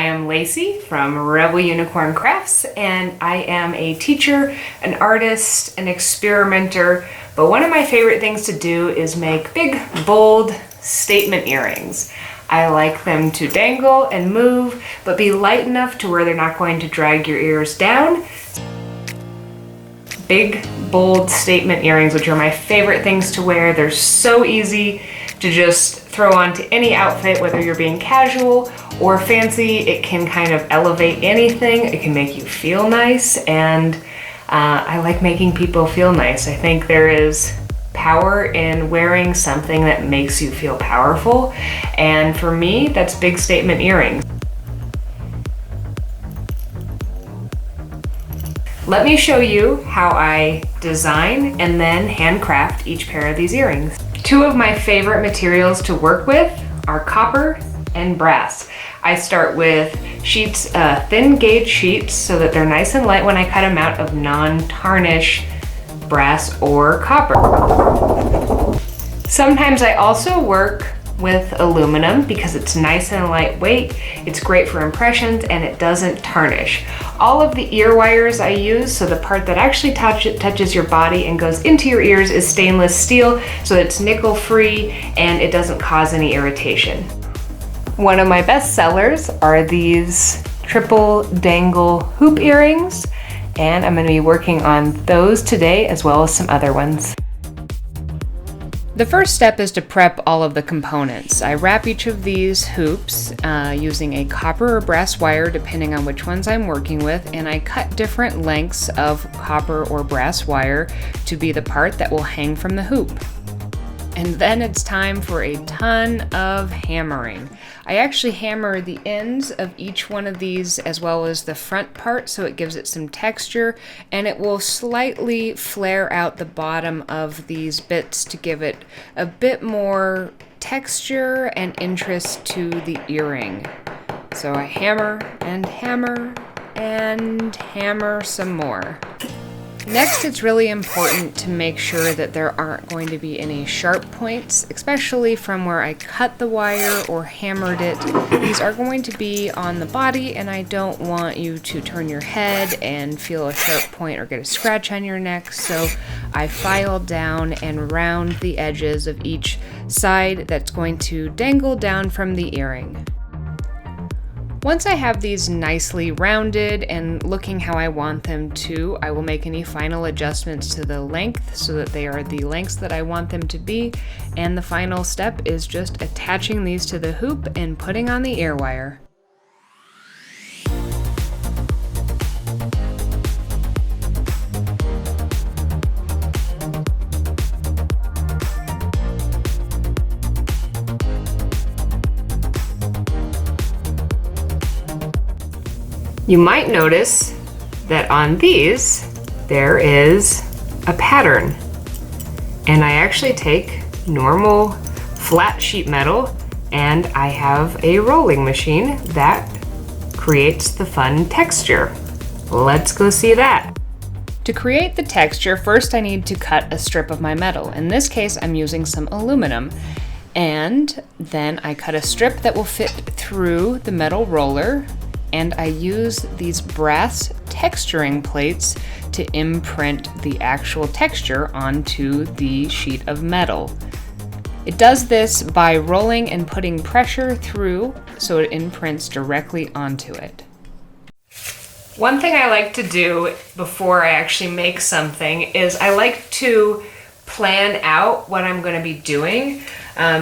am Lacey from Rebel Unicorn Crafts, and I am a teacher, an artist, an experimenter, but one of my favorite things to do is make big, bold statement earrings. I like them to dangle and move, but be light enough to where they're not going to drag your ears down. Big, bold statement earrings, which are my favorite things to wear. They're so easy to just throw onto any outfit, whether you're being casual or fancy. It can kind of elevate anything. It can make you feel nice, and I like making people feel nice. I think there is power in wearing something that makes you feel powerful, and for me, that's big statement earrings. Let me show you how I design and then handcraft each pair of these earrings. Two of my favorite materials to work with are copper and brass. I start with sheets, thin gauge sheets, so that they're nice and light when I cut them out, of non-tarnish brass or copper. Sometimes I also work with aluminum because it's nice and lightweight, it's great for impressions, and it doesn't tarnish. All of the ear wires I use, so the part that actually touches your body and goes into your ears, is stainless steel, so it's nickel free and it doesn't cause any irritation. One of my best sellers are these triple dangle hoop earrings, and I'm going to be working on those today as well as some other ones. The first step is to prep all of the components. I wrap each of these hoops using a copper or brass wire, depending on which ones I'm working with, and I cut different lengths of copper or brass wire to be the part that will hang from the hoop. And then it's time for a ton of hammering. I actually hammer the ends of each one of these as well as the front part, so it gives it some texture, and it will slightly flare out the bottom of these bits to give it a bit more texture and interest to the earring. So I hammer and hammer and hammer some more. Next, it's really important to make sure that there aren't going to be any sharp points, especially from where I cut the wire or hammered it. These are going to be on the body, and I don't want you to turn your head and feel a sharp point or get a scratch on your neck, so I file down and round the edges of each side that's going to dangle down from the earring. Once I have these nicely rounded and looking how I want them to, I will make any final adjustments to the length so that they are the lengths that I want them to be. And the final step is just attaching these to the hoop and putting on the ear wire. You might notice that on these, there is a pattern. And I actually take normal flat sheet metal, and I have a rolling machine that creates the fun texture. Let's go see that. To create the texture, first I need to cut a strip of my metal. In this case, I'm using some aluminum. And then I cut a strip that will fit through the metal roller, and I use these brass texturing plates to imprint the actual texture onto the sheet of metal. It does this by rolling and putting pressure through so it imprints directly onto it. One thing I like to do before I actually make something is I like to plan out what I'm going to be doing.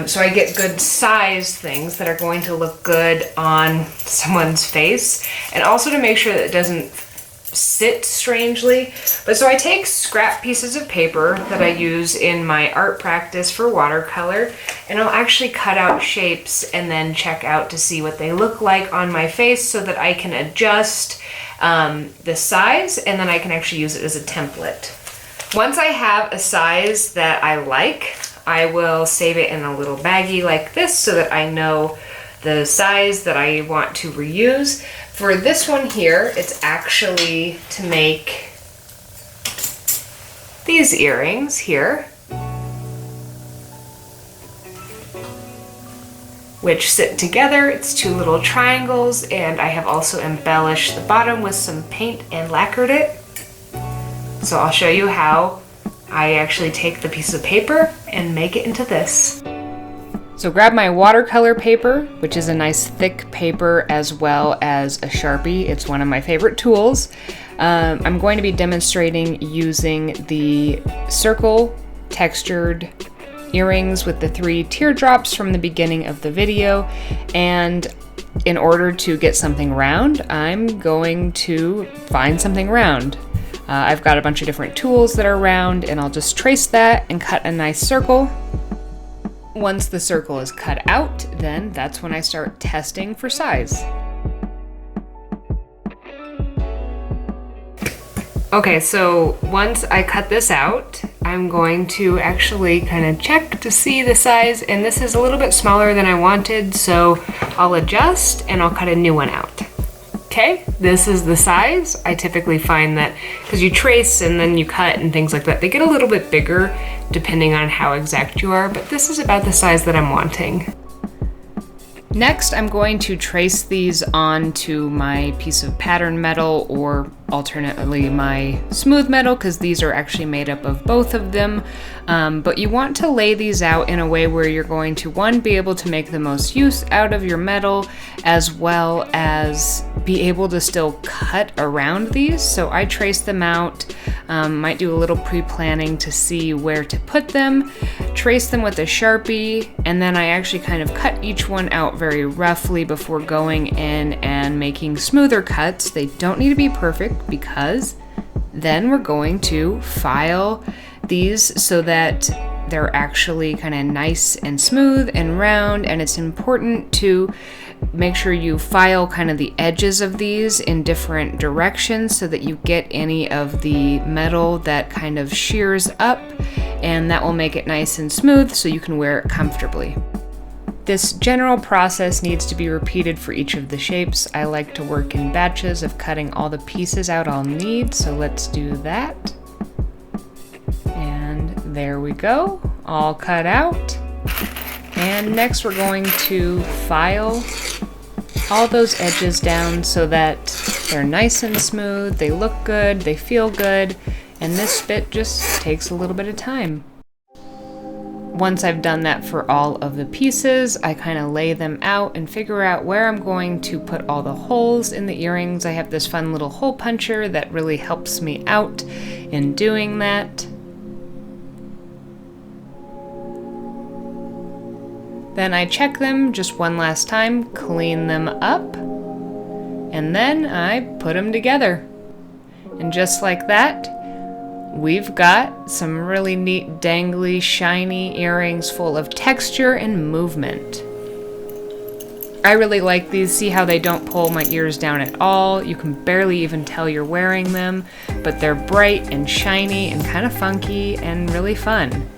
So I get good size things that are going to look good on someone's face, and also to make sure that it doesn't sit strangely. But so I take scrap pieces of paper that I use in my art practice for watercolor, and I'll actually cut out shapes and then check out to see what they look like on my face so that I can adjust the size, and then I can actually use it as a template. Once I have a size that I like, I will save it in a little baggie like this so that I know the size that I want to reuse. For this one here, it's actually to make these earrings here. which sit together. It's two little triangles, and I have also embellished the bottom with some paint and lacquered it. So I'll show you how I actually take the piece of paper and make it into this. So grab my watercolor paper, which is a nice thick paper, as well as a Sharpie. It's one of my favorite tools. I'm going to be demonstrating using the circle textured earrings with the 3 teardrops from the beginning of the video. And in order to get something round, I'm going to find something round. I've got a bunch of different tools that are round, and I'll just trace that and cut a nice circle. Once the circle is cut out, then that's when I start testing for size. Okay, so once I cut this out, I'm going to actually kind of check to see the size, and this is a little bit smaller than I wanted, so I'll adjust and I'll cut a new one out. Okay, this is the size. I typically find that because you trace and then you cut and things like that, they get a little bit bigger depending on how exact you are, but this is about the size that I'm wanting. Next, I'm going to trace these onto my piece of pattern metal, or alternately my smooth metal, because these are actually made up of both of them. But you want to lay these out in a way where you're going to, one, be able to make the most use out of your metal, as well as be able to still cut around these. So I trace them out, might do a little pre-planning to see where to put them, trace them with a Sharpie, and then I actually kind of cut each one out very roughly before going in and making smoother cuts. They don't need to be perfect, because then we're going to file these so that they're actually kind of nice and smooth and round, and it's important to make sure you file kind of the edges of these in different directions so that you get any of the metal that kind of shears up, and that will make it nice and smooth so you can wear it comfortably. This general process needs to be repeated for each of the shapes. I like to work in batches of cutting all the pieces out I'll need, so let's do that. And there we go, all cut out. And next we're going to file all those edges down so that they're nice and smooth, they look good, they feel good, and this bit just takes a little bit of time. Once I've done that for all of the pieces, I kind of lay them out and figure out where I'm going to put all the holes in the earrings. I have this fun little hole puncher that really helps me out in doing that. Then I check them just one last time, clean them up, and then I put them together. And just like that, we've got some really neat, dangly, shiny earrings full of texture and movement. I really like these. See how they don't pull my ears down at all? You can barely even tell you're wearing them, but they're bright and shiny and kind of funky and really fun.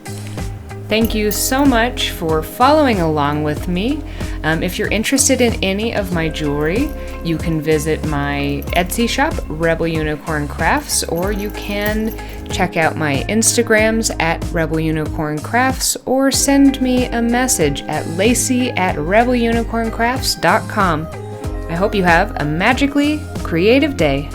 Thank you so much for following along with me. If you're interested in any of my jewelry, you can visit my Etsy shop, Rebel Unicorn Crafts, or you can check out my Instagrams at Rebel Unicorn Crafts, or send me a message at Lacey@rebelunicorncrafts.com. I hope you have a magically creative day.